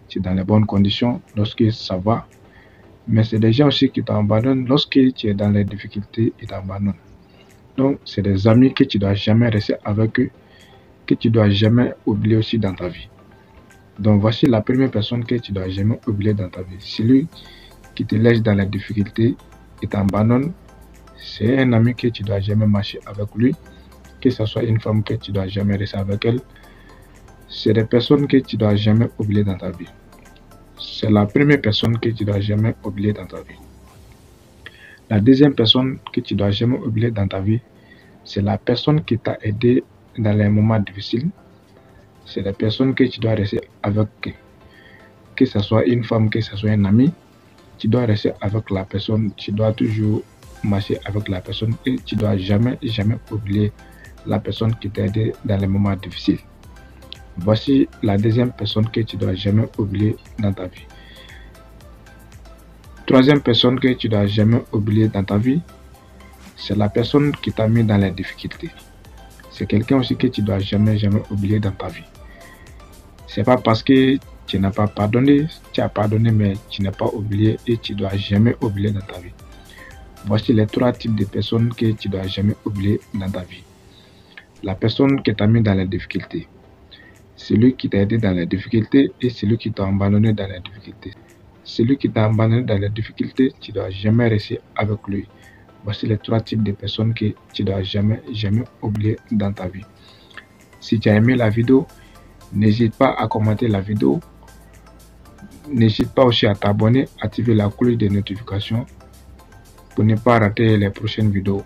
tu es dans les bonnes conditions, lorsque ça va. Mais c'est des gens aussi qui t'abandonnent lorsque tu es dans les difficultés, ils t'abandonnent. Donc, c'est des amis que tu ne dois jamais rester avec eux, que tu ne dois jamais oublier aussi dans ta vie. Donc, voici la première personne que tu ne dois jamais oublier dans ta vie. Celui qui te laisse dans les difficultés et t'abandonne, c'est un ami que tu ne dois jamais marcher avec lui, que ce soit une femme que tu ne dois jamais rester avec elle. C'est des personnes que tu ne dois jamais oublier dans ta vie. C'est la première personne que tu ne dois jamais oublier dans ta vie. La deuxième personne que tu ne dois jamais oublier dans ta vie, c'est la personne qui t'a aidé dans les moments difficiles. C'est la personne que tu dois rester avec, que ce soit une femme, que ce soit un ami. Tu dois rester avec la personne, tu dois toujours marcher avec la personne et tu dois jamais oublier la personne qui t'a aidé dans les moments difficiles. Voici la deuxième personne que tu dois jamais oublier dans ta vie. Troisième personne que tu dois jamais oublier dans ta vie, c'est la personne qui t'a mis dans les difficultés. C'est quelqu'un aussi que tu dois jamais oublier dans ta vie. C'est pas parce que tu n'as pas pardonné, tu as pardonné, mais tu n'as pas oublié et tu dois jamais oublier dans ta vie. Voici les trois types de personnes que tu dois jamais oublier dans ta vie. La personne qui t'a mis dans les difficultés, celui qui t'a aidé dans les difficultés et celui qui t'a abandonné dans les difficultés. Celui qui t'a abandonné dans les difficultés, tu dois jamais rester avec lui. Voici les trois types de personnes que tu dois jamais oublier dans ta vie. Si tu as aimé la vidéo, n'hésite pas à commenter la vidéo. N'hésite pas aussi à t'abonner, activer la cloche de notification pour ne pas rater les prochaines vidéos.